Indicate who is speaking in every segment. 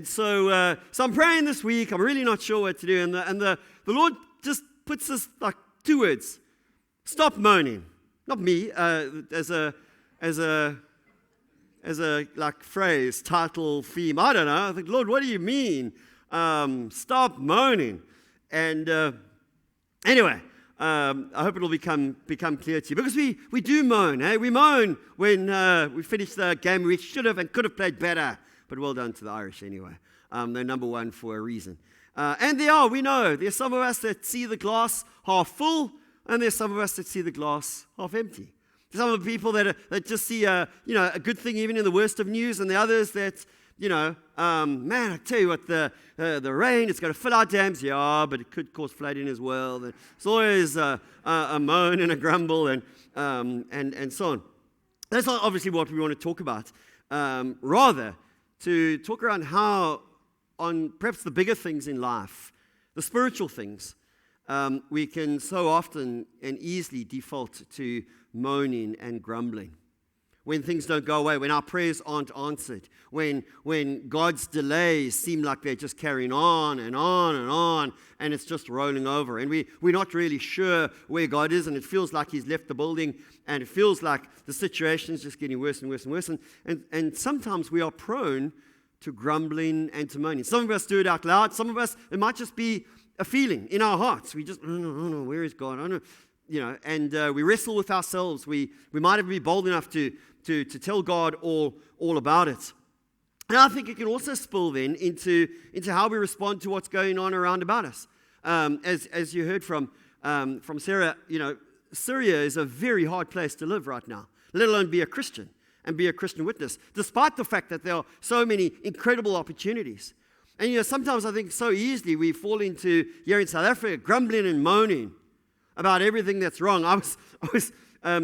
Speaker 1: So I'm praying this week. I'm really not sure what to do. And the Lord just puts this like 2 words: stop moaning. Not me, as a like phrase, title, theme. I don't know. I think, Lord, what do you mean? Stop moaning. And anyway, I hope it'll become clear to you, because we do moan. We moan when we finish the game we should have and could have played better. But well done to the Irish anyway. They're number one for a reason. And we know, there's some of us that see the glass half full, and there's some of us that see the glass half empty. Some of the people that just see a good thing even in the worst of news, and the others that, man, I tell you what, the rain, it's going to fill our dams, yeah, but it could cause flooding as well. And it's always a moan and a grumble and so on. That's not obviously what we want to talk about. Rather, to talk around how, on perhaps the bigger things in life, the spiritual things, we can so often and easily default to moaning and grumbling. When things don't go away, when our prayers aren't answered, when God's delays seem like they're just carrying on and on and on, and it's just rolling over, and we're not really sure where God is, and it feels like He's left the building, and it feels like the situation is just getting worse and worse and worse, and sometimes we are prone to grumbling and to moaning. Some of us do it out loud. Some of us, it might just be a feeling in our hearts. We just, oh no, where is God? I don't know. And we wrestle with ourselves. We might even be bold enough to tell God all about it. And I think it can also spill then into how we respond to what's going on around about us. As you heard from Sarah, Syria is a very hard place to live right now, let alone be a Christian and be a Christian witness, despite the fact that there are so many incredible opportunities. And sometimes I think so easily we fall into, here in South Africa, grumbling and moaning about everything that's wrong. I was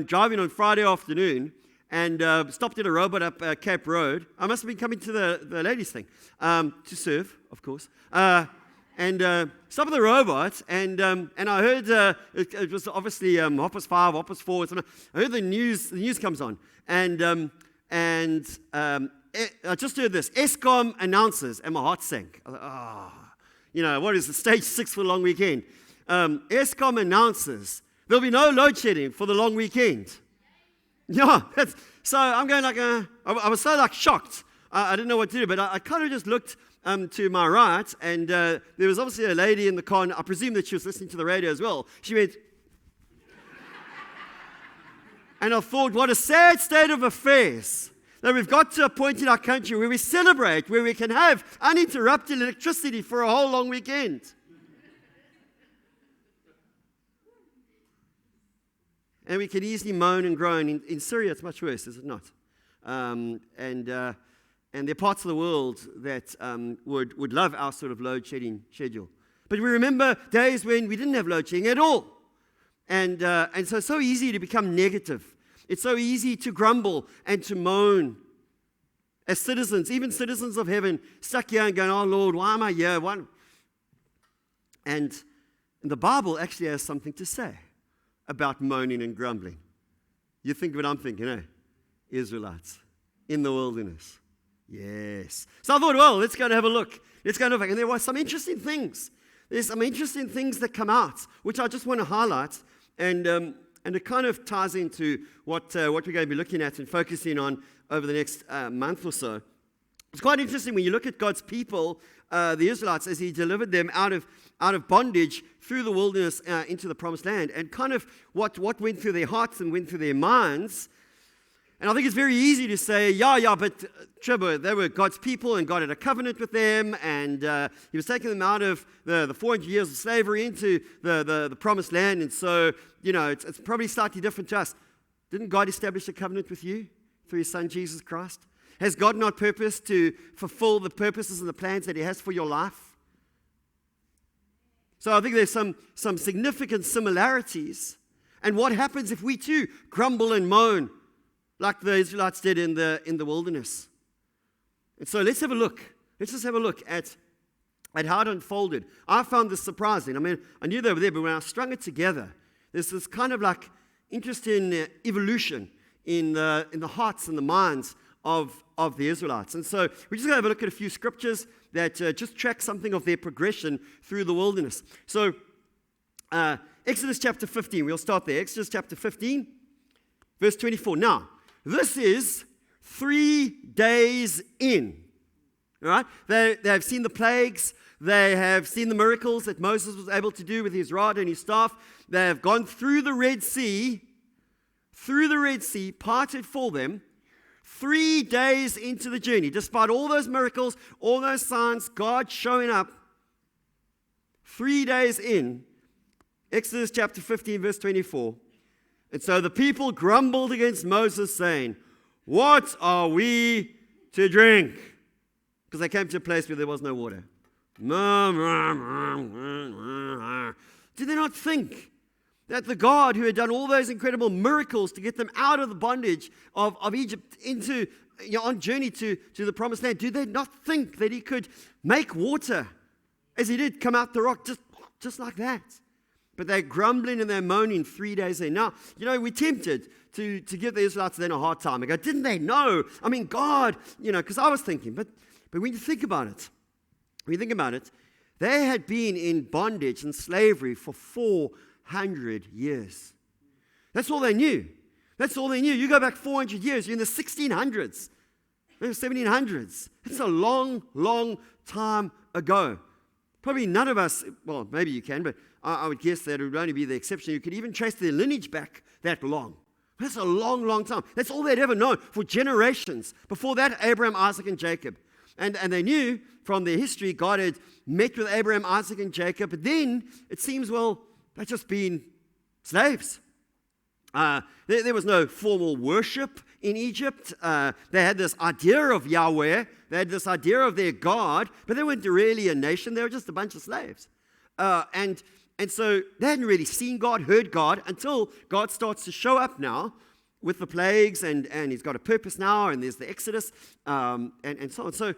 Speaker 1: driving on Friday afternoon and stopped at a robot up Cape Road. I must have been coming to the ladies' thing to serve, of course. And stopped at the robot, and I heard it was obviously 5:30, 4:30. I heard the news comes on, and I just heard this: Eskom announces, and my heart sank. I thought, what is the stage 6 for the long weekend? Eskom announces there'll be no load shedding for the long weekend. Yeah, so I'm going I was so shocked. I didn't know what to do, but I kind of just looked to my right, and there was obviously a lady in the car, and I presume that she was listening to the radio as well. She went, and I thought, what a sad state of affairs that we've got to a point in our country where we celebrate, where we can have uninterrupted electricity for a whole long weekend. And we can easily moan and groan. In Syria, it's much worse, is it not? And there are parts of the world that would love our sort of load shedding schedule. But we remember days when we didn't have load shedding at all. And so it's so easy to become negative. It's so easy to grumble and to moan. As citizens, even citizens of heaven, stuck here and going, oh Lord, why am I here? Why? And the Bible actually has something to say about moaning and grumbling. You think what I'm thinking, Israelites in the wilderness. Yes. So I thought, well, let's go and have a look. And there were some interesting things. There's some interesting things that come out, which I just want to highlight. And it kind of ties into what we're going to be looking at and focusing on over the next month or so. It's quite interesting when you look at God's people, the Israelites, as He delivered them out of bondage through the wilderness into the promised land, and kind of what went through their hearts and went through their minds. And I think it's very easy to say, but Trevor, they were God's people, and God had a covenant with them, and He was taking them out of the 400 years of slavery into the promised land, and so, it's probably slightly different to us. Didn't God establish a covenant with you through His Son, Jesus Christ? Has God not purposed to fulfill the purposes and the plans that He has for your life? So I think there's some significant similarities. And what happens if we too grumble and moan like the Israelites did in the wilderness? And so let's have a look. Let's just have a look at how it unfolded. I found this surprising. I mean, I knew they were there, but when I strung it together, there's this kind of interesting evolution in the hearts and the minds of the Israelites. And so we're just going to have a look at a few scriptures that just track something of their progression through the wilderness. So Exodus chapter 15, we'll start there. Exodus chapter 15, verse 24. Now, this is 3 days in. All right? They have seen the plagues. They have seen the miracles that Moses was able to do with his rod and his staff. They have gone through the Red Sea, parted for them, 3 days into the journey. Despite all those miracles, all those signs, God showing up, 3 days in, Exodus chapter 15, verse 24. And so the people grumbled against Moses, saying, "What are we to drink?" Because they came to a place where there was no water. Did they not think that the God who had done all those incredible miracles to get them out of the bondage of Egypt into, on journey to the promised land, did they not think that he could make water as he did come out the rock just like that? But they're grumbling and they're moaning 3 days in. Now, we're tempted to give the Israelites then a hard time. I go, didn't they know? I mean, God, because I was thinking, but when you think about it, they had been in bondage and slavery for 400 years. That's all they knew. You go back 400 years, you're in the 1600s, maybe 1700s. It's a long, long time ago. Probably none of us, well, maybe you can, but I would guess that it would only be the exception. You could even trace their lineage back that long. That's a long, long time. That's all they'd ever known for generations. Before that, Abraham, Isaac, and Jacob. And they knew from their history, God had met with Abraham, Isaac, and Jacob. But then it seems, well, they've just been slaves. There was no formal worship in Egypt. They had this idea of Yahweh. They had this idea of their God. But they weren't really a nation. They were just a bunch of slaves. And so they hadn't really seen God, heard God, until God starts to show up now with the plagues, and he's got a purpose now, and there's the Exodus, and so on. So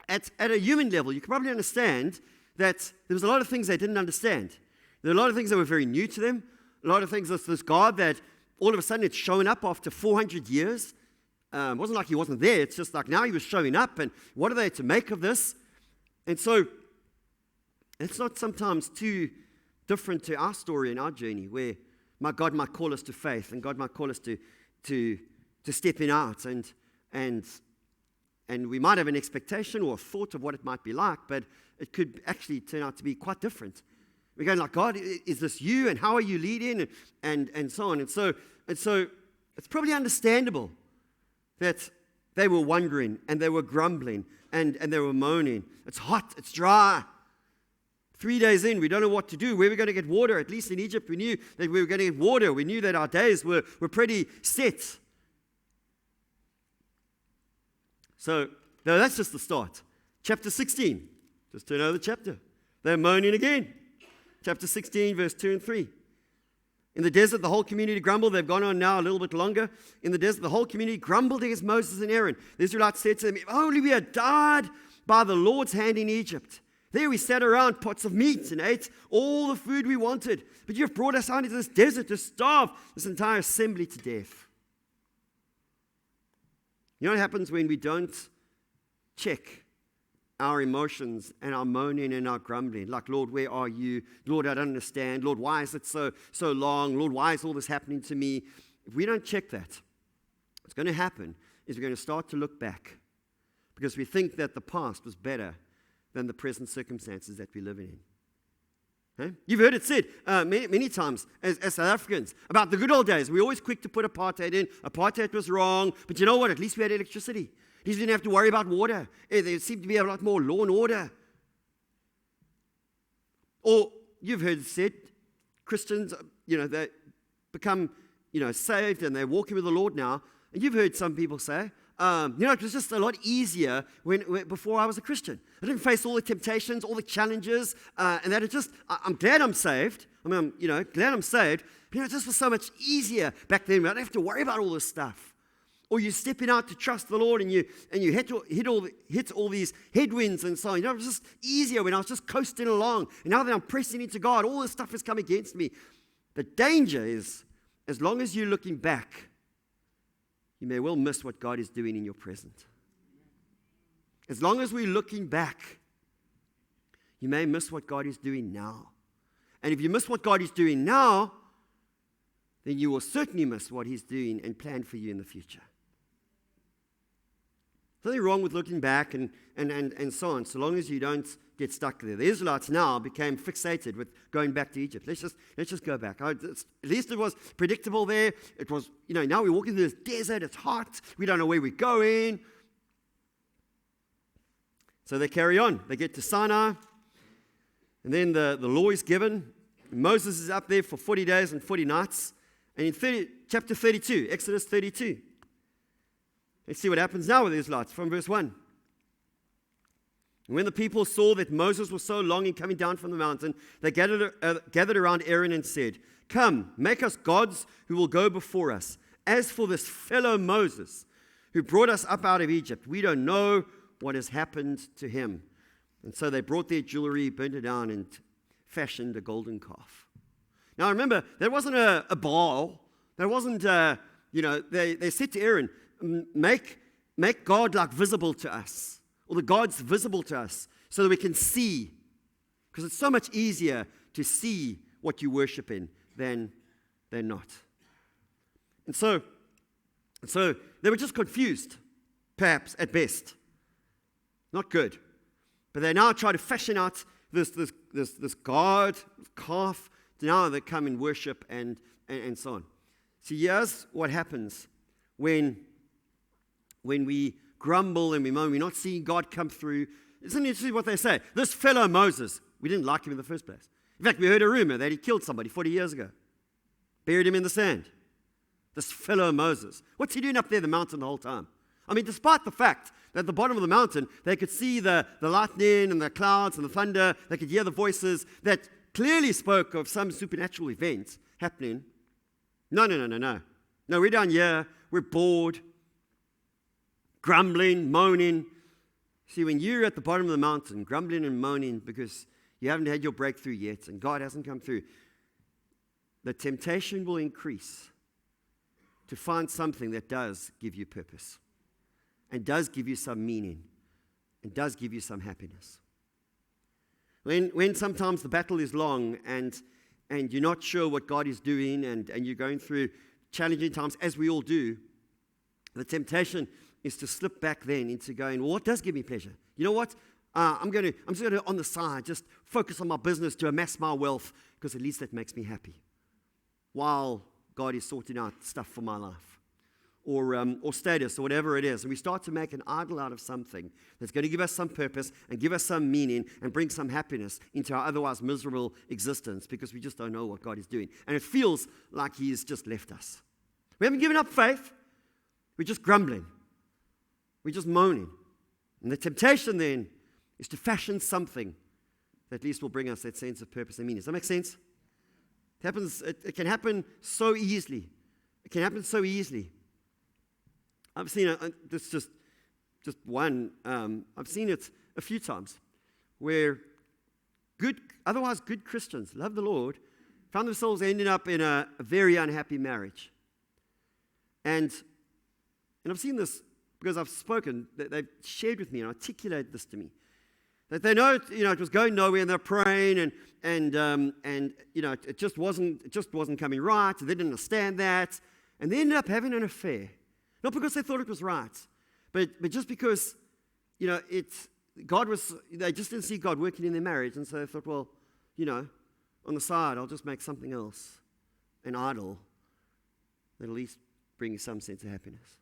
Speaker 1: at a human level, you can probably understand that there was a lot of things they didn't understand. There were a lot of things that were very new to them. A lot of things, this God that all of a sudden it's showing up after 400 years. It wasn't like he wasn't there. It's just like now he was showing up, and what are they to make of this? And so it's not sometimes too different to our story and our journey, where my God might call us to faith, and God might call us to stepping out, and we might have an expectation or a thought of what it might be like, but it could actually turn out to be quite different. We're going like, God, is this you, and how are you leading, and so on, and so it's probably understandable that they were wondering, and they were grumbling, and they were moaning. It's hot, it's dry. 3 days in, we don't know what to do. Where are we going to get water? At least in Egypt, we knew that we were going to get water. We knew that our days were pretty set. So, no, that's just the start. Chapter 16. Just turn over the chapter. They're moaning again. Chapter 16, verse 2 and 3. In the desert, the whole community grumbled. They've gone on now a little bit longer. In the desert, the whole community grumbled against Moses and Aaron. The Israelites said to them, "If only we had died by the Lord's hand in Egypt. There we sat around pots of meat and ate all the food we wanted. But you have brought us out into this desert to starve this entire assembly to death." You know what happens when we don't check our emotions and our moaning and our grumbling? Like, Lord, where are you? Lord, I don't understand. Lord, why is it so long? Lord, why is all this happening to me? If we don't check that, what's going to happen is we're going to start to look back, because we think that the past was better than the present circumstances that we're living in. Okay? You've heard it said many times as South Africans about the good old days. We're always quick to put apartheid in. Apartheid was wrong, but you know what? At least we had electricity. At least we didn't have to worry about water. There seemed to be a lot more law and order. Or you've heard it said, Christians, they become, saved and they're walking with the Lord now. And you've heard some people say, it was just a lot easier before I was a Christian. I didn't face all the temptations, all the challenges, and that I'm glad I'm saved. Glad I'm saved. But it just was so much easier back then. I didn't have to worry about all this stuff. Or you're stepping out to trust the Lord, and you hit all these headwinds and so on. It was just easier when I was just coasting along. And now that I'm pressing into God, all this stuff has come against me. The danger is, as long as you're looking back, you may well miss what God is doing in your present. As long as we're looking back, you may miss what God is doing now. And if you miss what God is doing now, then you will certainly miss what He's doing and planned for you in the future. There's nothing wrong with looking back and so on, so long as you don't get stuck there. The Israelites now became fixated with going back to Egypt. Let's just go back. At least it was predictable there. It was, now we're walking through this desert. It's hot. We don't know where we're going. So they carry on. They get to Sinai. And then the law is given. Moses is up there for 40 days and 40 nights. And in chapter 32, Exodus 32, let's see what happens now with the Israelites from verse 1. And when the people saw that Moses was so long in coming down from the mountain, they gathered around Aaron and said, "Come, make us gods who will go before us. As for this fellow Moses, who brought us up out of Egypt, we don't know what has happened to him." And so they brought their jewelry, burnt it down, and fashioned a golden calf. Now remember, there wasn't a Baal. There wasn't, they said to Aaron, make God like visible to us, or the gods visible to us, so that we can see. Because it's so much easier to see what you worship in than not. And so they were just confused, perhaps, at best. Not good. But they now try to fashion out this god, calf. Now they come and worship and so on. See, here's what happens when we grumble and we moan, we're not seeing God come through. Isn't it interesting what they say? This fellow Moses, we didn't like him in the first place. In fact, we heard a rumor that he killed somebody 40 years ago. Buried him in the sand. This fellow Moses. What's he doing up there the mountain the whole time? I mean, despite the fact that at the bottom of the mountain, they could see the lightning and the clouds and the thunder, they could hear the voices that clearly spoke of some supernatural event happening. No. No, we're down here, we're bored, grumbling, moaning. See, when you're at the bottom of the mountain, grumbling and moaning because you haven't had your breakthrough yet and God hasn't come through, the temptation will increase to find something that does give you purpose and does give you some meaning and does give you some happiness. When sometimes the battle is long and you're not sure what God is doing and you're going through challenging times, as we all do, the temptation is to slip back then into going, well, what does give me pleasure? You know what? I'm just going to, on the side, just focus on my business to amass my wealth because at least that makes me happy while God is sorting out stuff for my life. Or status, or whatever it is. And we start to make an idol out of something that's going to give us some purpose and give us some meaning and bring some happiness into our otherwise miserable existence because we just don't know what God is doing. And it feels like He's just left us. We haven't given up faith. We're just grumbling. We're just moaning. And the temptation then is to fashion something that at least will bring us that sense of purpose and meaning. Does that make sense? It can happen so easily. It can happen so easily. I've seen it, this just one, I've seen it a few times where otherwise good Christians, love the Lord, found themselves ending up in a very unhappy marriage. And I've seen this because I've spoken, they've shared with me and articulated this to me. That they know, it was going nowhere and they're praying and it just wasn't coming right. They didn't understand that. And they ended up having an affair. Not because they thought it was right, but just because, they just didn't see God working in their marriage. And so they thought, well, on the side, I'll just make something else an idol that at least brings some sense of happiness.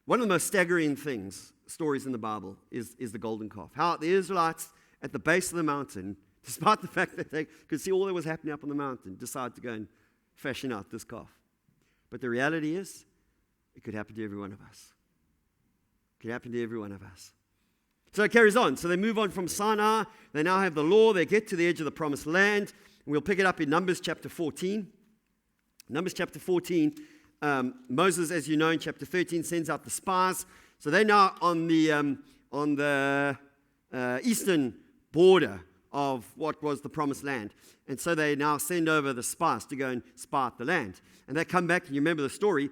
Speaker 1: One of the most staggering stories in the Bible is the golden calf. How the Israelites at the base of the mountain, despite the fact that they could see all that was happening up on the mountain, decided to go and fashion out this calf. But the reality is, it could happen to every one of us. It could happen to every one of us. So it carries on. So they move on from Sinai. They now have the law. They get to the edge of the promised land. And we'll pick it up in Numbers chapter 14. Numbers chapter 14. Moses, as you know, in chapter 13, sends out the spies. So they're now on the eastern border of what was the promised land. And so they now send over the spies to go and spy out the land. And they come back, and you remember the story.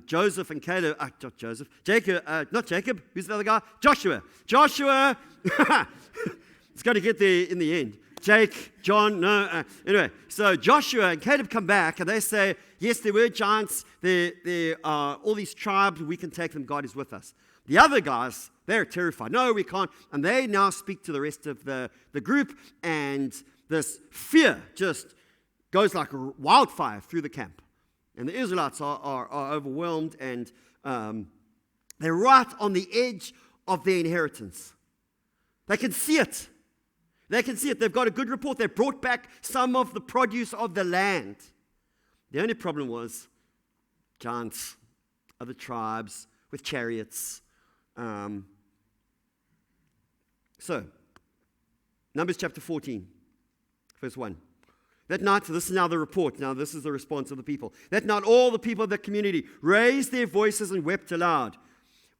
Speaker 1: Joseph and Caleb, not Joseph, Jacob, not Jacob, who's the other guy? Joshua, it's going to get there in the end. Jake, John, no. Anyway, so Joshua and Caleb come back, and they say, yes, there were giants, there are all these tribes, we can take them, God is with us. The other guys, they're terrified. No, we can't. And they now speak to the rest of the group, and this fear just goes like a wildfire through the camp. And the Israelites are overwhelmed, and they're right on the edge of their inheritance. They can see it. They've got a good report. They brought back some of the produce of the land. The only problem was giants, other tribes with chariots. So, Numbers chapter 14, verse 1. That night, this is now the report. Now, this is the response of the people. That night, all the people of the community raised their voices and wept aloud.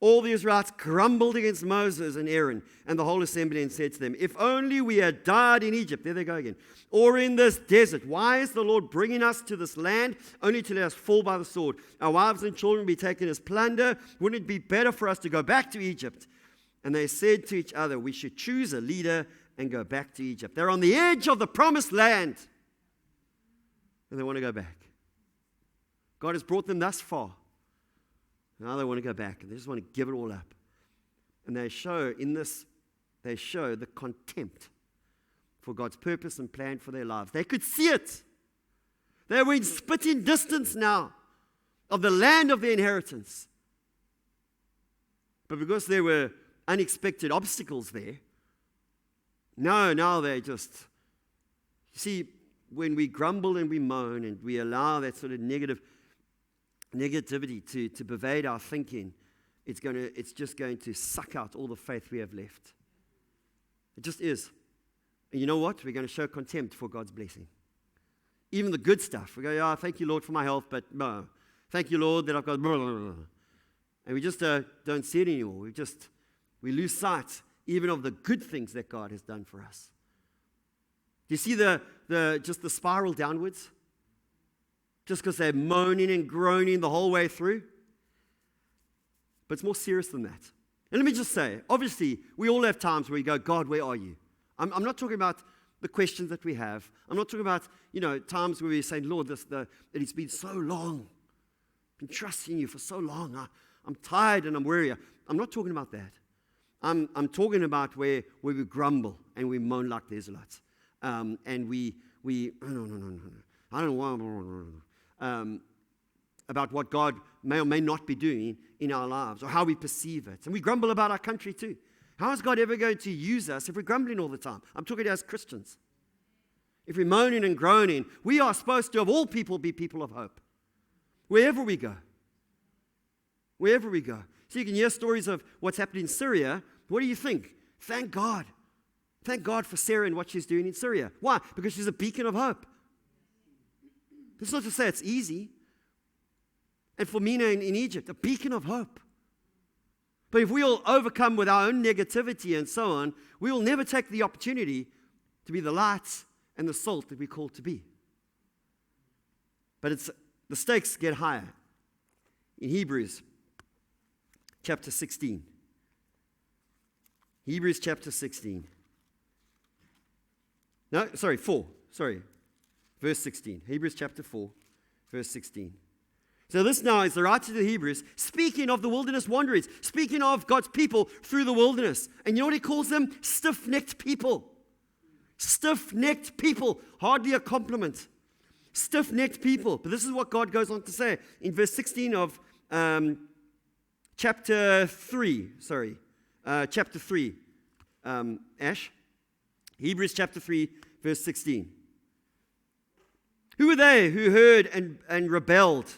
Speaker 1: All the Israelites grumbled against Moses and Aaron and the whole assembly and said to them, if only we had died in Egypt, there they go again, or in this desert. Why is the Lord bringing us to this land only to let us fall by the sword? Our wives and children be taken as plunder. Wouldn't it be better for us to go back to Egypt? And they said to each other, we should choose a leader and go back to Egypt. They're on the edge of the promised land, and they want to go back. God has brought them thus far. Now they want to go back, and they just want to give it all up. And they show the contempt for God's purpose and plan for their lives. They could see it. They were in spitting distance now of the land of their inheritance. But because there were unexpected obstacles there, now they just, you see, when we grumble and we moan and we allow that sort of negativity to pervade our thinking, it's just going to suck out all the faith we have left. It just is. And you know what? We're going to show contempt for God's blessing. Even the good stuff. We go, thank you, Lord, for my health, but no. Thank you, Lord, that I've got blah, blah, blah. And we just don't see it anymore. We lose sight even of the good things that God has done for us. Do you see just the spiral downwards? Just because they're moaning and groaning the whole way through? But it's more serious than that. And let me just say, obviously, we all have times where we go, God, where are you? I'm not talking about the questions that we have. I'm not talking about, times where we say, Lord, that it's been so long. I've been trusting you for so long. I'm tired and I'm weary. I'm not talking about that. I'm talking about where we grumble and we moan like the Israelites. And we no. I don't want about what God may or may not be doing in our lives or how we perceive it. And we grumble about our country too. How is God ever going to use us if we're grumbling all the time? I'm talking as Christians. If we're moaning and groaning, we are supposed to, of all people, be people of hope. Wherever we go. Wherever we go. So you can hear stories of what's happened in Syria. What do you think? Thank God. Thank God for Sarah and what she's doing in Syria. Why? Because she's a beacon of hope. It's not to say it's easy. And for Mina in Egypt, a beacon of hope. But if we all overcome with our own negativity and so on, we will never take the opportunity to be the light and the salt that we're called to be. But the stakes get higher. In Hebrews chapter 16. Hebrews chapter 16. No, sorry, 4. Sorry. Verse 16. Hebrews chapter 4, verse 16. So this now is the writer to the Hebrews speaking of the wilderness wanderers, speaking of God's people through the wilderness. And you know what he calls them? Stiff-necked people. Stiff-necked people. Hardly a compliment. Stiff-necked people. But this is what God goes on to say in verse 16 of chapter 3. Chapter 3. Ash? Hebrews chapter 3, verse 16. Who were they who heard and rebelled?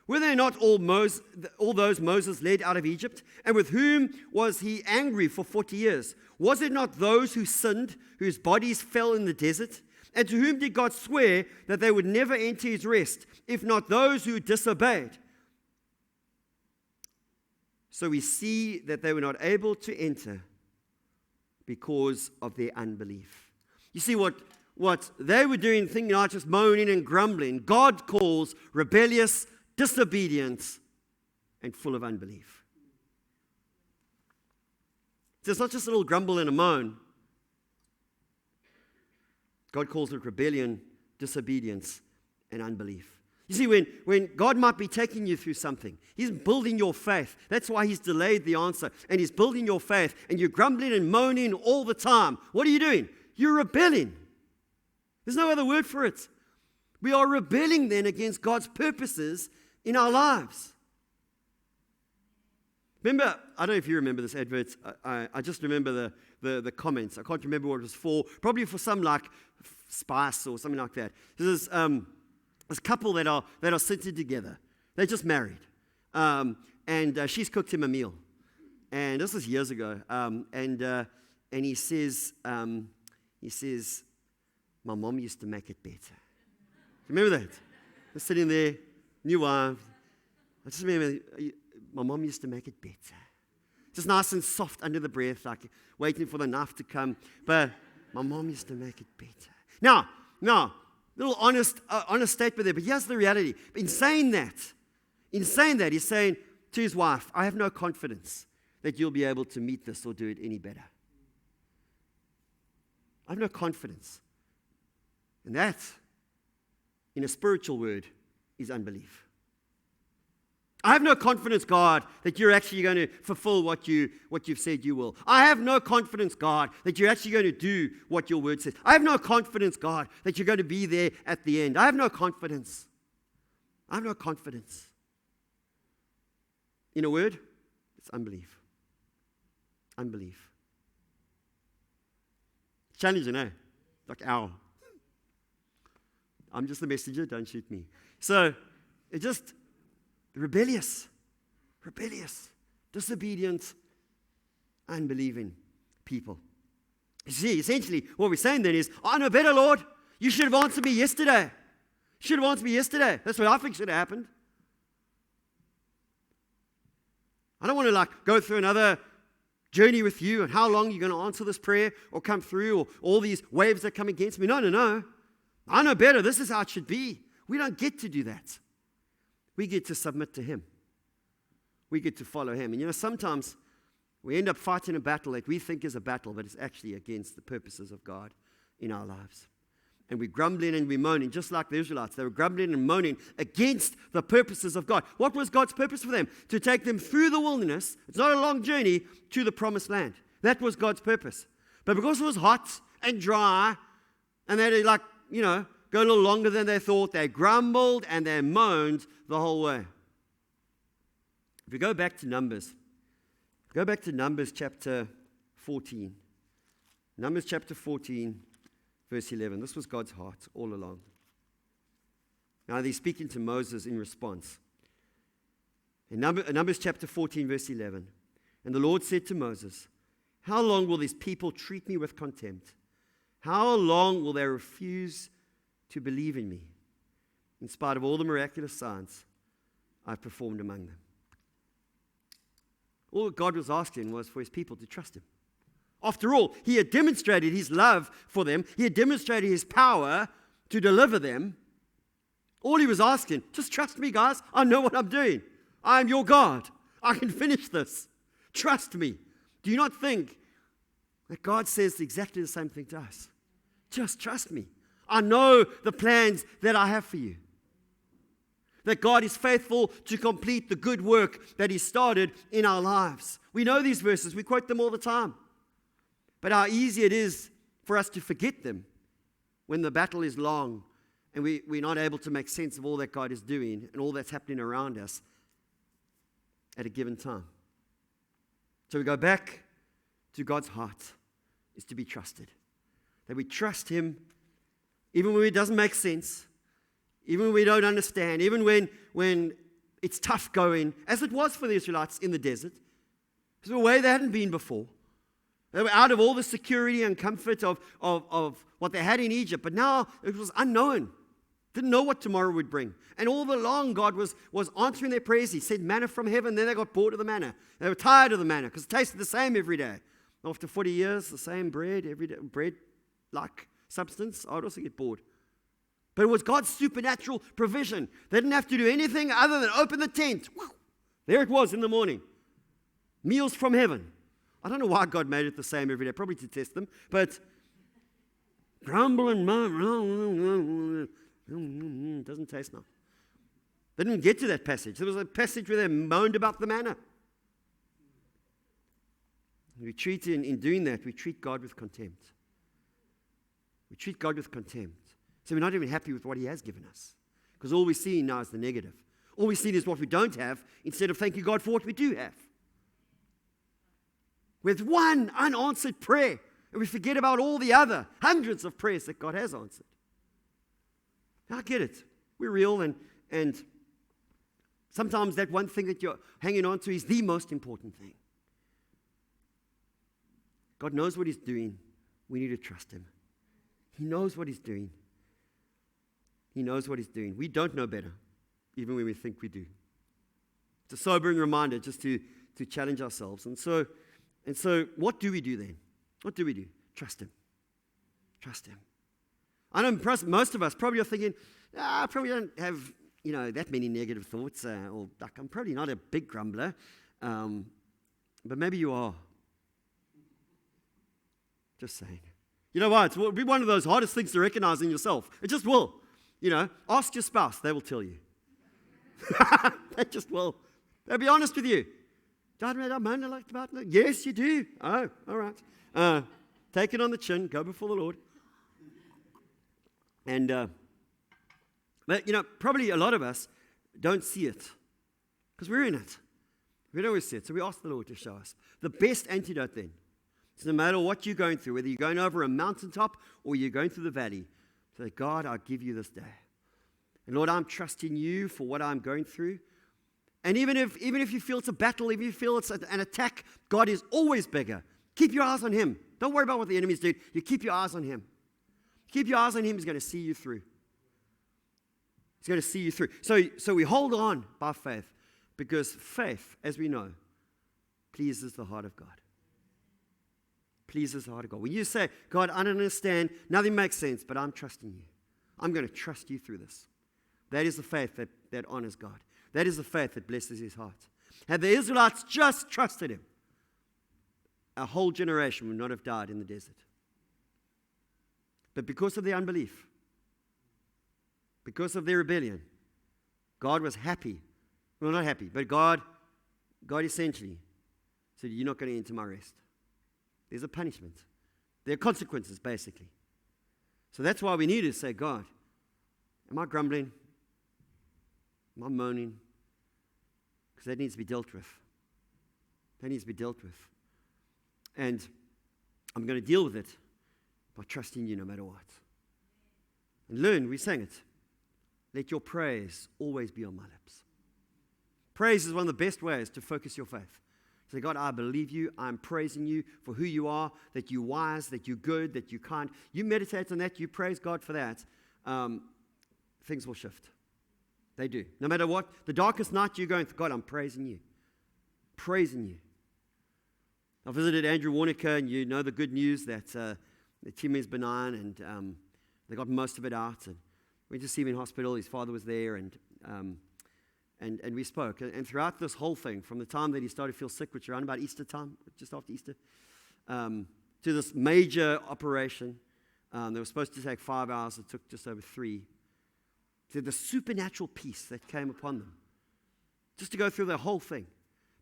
Speaker 1: Were they not all those Moses led out of Egypt? And with whom was he angry for 40 years? Was it not those who sinned, whose bodies fell in the desert? And to whom did God swear that they would never enter his rest, if not those who disobeyed? So we see that they were not able to enter because of their unbelief. You see, what they were doing, thinking, just moaning and grumbling, God calls rebellious, disobedient, and full of unbelief. So it's not just a little grumble and a moan. God calls it rebellion, disobedience, and unbelief. You see, when God might be taking you through something, He's building your faith. That's why He's delayed the answer. And He's building your faith. And you're grumbling and moaning all the time. What are you doing? You're rebelling. There's no other word for it. We are rebelling then against God's purposes in our lives. Remember, I don't know if you remember this advert. I just remember the comments. I can't remember what it was for. Probably for some like spice or something like that. There's this couple that are sitting together. They're just married. And she's cooked him a meal. And this was years ago. And he says, my mom used to make it better. Remember that? They're sitting there, new wife. I just remember, my mom used to make it better. Just nice and soft under the breath, like waiting for the knife to come. But my mom used to make it better. Now, little honest statement there, but here's the reality. In saying that, he's saying to his wife, I have no confidence that you'll be able to meet this or do it any better. I have no confidence. And that, in a spiritual word, is unbelief. I have no confidence, God, that you're actually going to fulfill what you've said you will. I have no confidence, God, that you're actually going to do what your word says. I have no confidence, God, that you're going to be there at the end. I have no confidence. I have no confidence. In a word, it's unbelief. Unbelief. Challenging, eh? Like, ow. I'm just the messenger, don't shoot me. So, it's just rebellious, disobedient, unbelieving people. You see, essentially, what we're saying then is, I know better, Lord. You should have answered me yesterday. That's what I think should have happened. I don't want to go through another journey with you and how long you're going to answer this prayer or come through or all these waves that come against me. No. I know better. This is how it should be. We don't get to do that. We get to submit to Him. We get to follow Him. And sometimes we end up fighting a battle that we think is a battle, but it's actually against the purposes of God in our lives. And we're grumbling and we're moaning, just like the Israelites. They were grumbling and moaning against the purposes of God. What was God's purpose for them? To take them through the wilderness. It's not a long journey to the promised land. That was God's purpose. But because it was hot and dry, and they go a little longer than they thought, they grumbled and they moaned the whole way. If we go back to Numbers chapter 14. Numbers chapter 14, verse 11. This was God's heart all along. Now he's speaking to Moses in response. In Numbers chapter 14, verse 11. And the Lord said to Moses, how long will these people treat me with contempt? How long will they refuse to believe in me, in spite of all the miraculous signs I've performed among them? All God was asking was for His people to trust Him. After all, He had demonstrated His love for them. He had demonstrated His power to deliver them. All He was asking, just trust me, guys. I know what I'm doing. I am your God. I can finish this. Trust me. Do you not think that God says exactly the same thing to us? Just trust me. I know the plans that I have for you. That God is faithful to complete the good work that He started in our lives. We know these verses. We quote them all the time. But how easy it is for us to forget them when the battle is long and we're not able to make sense of all that God is doing and all that's happening around us at a given time. So we go back to God's heart is to be trusted. That we trust Him even when it doesn't make sense, even when we don't understand, even when it's tough going, as it was for the Israelites in the desert. It was a way they hadn't been before. They were out of all the security and comfort of what they had in Egypt, but now it was unknown. Didn't know what tomorrow would bring. And all along, God was answering their prayers. He sent manna from heaven, then they got bored of the manna. They were tired of the manna because it tasted the same every day. After 40 years, the same bread every day, bread like substance, I would also get bored. But it was God's supernatural provision. They didn't have to do anything other than open the tent. Whew. There it was in the morning. Meals from heaven. I don't know why God made it the same every day, probably to test them, but grumble and moan, doesn't taste nice. They didn't get to that passage. There was a passage where they moaned about the manna. In doing that, we treat God with contempt. We treat God with contempt. So we're not even happy with what He has given us. Because all we see now is the negative. All we see is what we don't have, instead of thanking God for what we do have. With one unanswered prayer, and we forget about all the other hundreds of prayers that God has answered. Now I get it. We're real, and sometimes that one thing that you're hanging on to is the most important thing. God knows what He's doing. We need to trust Him. He knows what He's doing. He knows what He's doing. We don't know better, even when we think we do. It's a sobering reminder just to challenge ourselves. And so what do we do then? What do we do? Trust Him. Trust Him. I know most of us probably are thinking, I probably don't have, that many negative thoughts. Or I'm probably not a big grumbler. But maybe you are. Just saying. You know what? It will be one of those hardest things to recognize in yourself. It just will. Ask your spouse. They will tell you. They just will. They'll be honest with you. Yes, you do. Oh, all right. Take it on the chin. Go before the Lord. And, probably a lot of us don't see it because we're in it. We don't always see it. So we ask the Lord to show us. The best antidote then is no matter what you're going through, whether you're going over a mountaintop or you're going through the valley, say, God, I'll give you this day. And Lord, I'm trusting you for what I'm going through. And even if you feel it's a battle, even if you feel it's an attack, God is always bigger. Keep your eyes on Him. Don't worry about what the enemy's doing. You keep your eyes on Him. Keep your eyes on Him. He's going to see you through. He's going to see you through. So we hold on by faith, because faith, as we know, pleases the heart of God. Pleases the heart of God. When you say, God, I don't understand, nothing makes sense, but I'm trusting you. I'm going to trust you through this. That is the faith that honors God. That is the faith that blesses His heart. Had the Israelites just trusted Him, a whole generation would not have died in the desert. But because of their unbelief, because of their rebellion, God was happy. Well, not happy, but God essentially said, you're not going to enter my rest. There's a punishment. There are consequences, basically. So that's why we need to say, God, am I grumbling? Am I moaning? Because that needs to be dealt with. That needs to be dealt with. And I'm going to deal with it by trusting you no matter what. And learn, we sang it. Let your praise always be on my lips. Praise is one of the best ways to focus your faith. Say, God, I believe you. I'm praising you for who you are, that you're wise, that you're good, that you're kind. You meditate on that. You praise God for that. Things will shift. They do. No matter what, the darkest night you're going through, God, I'm praising you. Praising you. I visited Andrew Warnica, and you know the good news that the tumor is benign, and they got most of it out. And went to see him in hospital. His father was there, and we spoke. And throughout this whole thing, from the time that he started to feel sick, which around about Easter time, just after Easter, to this major operation, that was supposed to take 5 hours. It took just over 3. To the supernatural peace that came upon them. Just to go through the whole thing.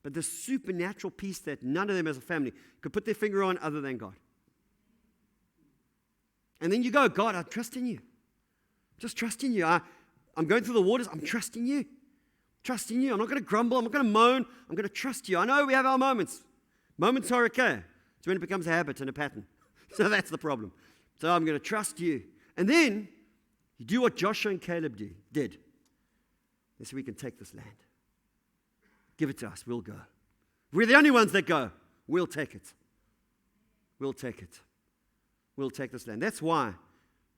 Speaker 1: But the supernatural peace that none of them as a family could put their finger on other than God. And then you go, God, I trust in you. Just trusting you. I'm going through the waters. I'm trusting you. Trusting you. I'm not going to grumble. I'm not going to moan. I'm going to trust you. I know we have our moments. Moments are okay. It's when it becomes a habit and a pattern. So that's the problem. So I'm going to trust you. And then you do what Joshua and Caleb did. They said, we can take this land. Give it to us. We'll go. We're the only ones that go. We'll take it. We'll take it. We'll take this land. That's why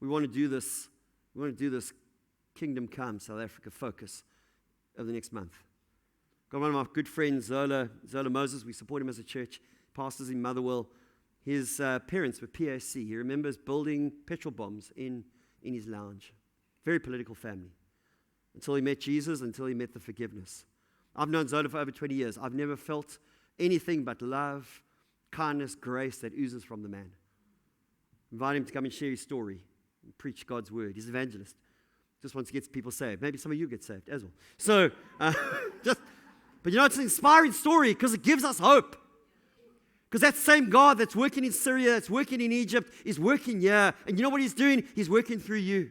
Speaker 1: we want to do this. We want to do this Kingdom Come South Africa focus over the next month. Got one of my good friends, Zola Moses. We support him as a church. Pastors in Motherwell. His parents were PAC. He remembers building petrol bombs in his lounge. Very political family. Until he met Jesus, until he met the forgiveness. I've known Zola for over 20 years. I've never felt anything but love, kindness, grace that oozes from the man. Invite him to come and share his story and preach God's word. He's an evangelist. Just wants to get people saved. Maybe some of you get saved as well. So, but it's an inspiring story because it gives us hope. Because that same God that's working in Syria, that's working in Egypt, is working here. And you know what he's doing? He's working through you.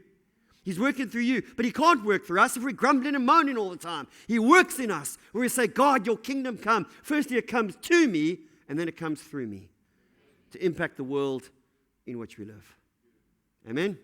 Speaker 1: He's working through you. But he can't work through us if we're grumbling and moaning all the time. He works in us where we say, God, your kingdom come. Firstly, it comes to me, and then it comes through me to impact the world in which we live. Amen?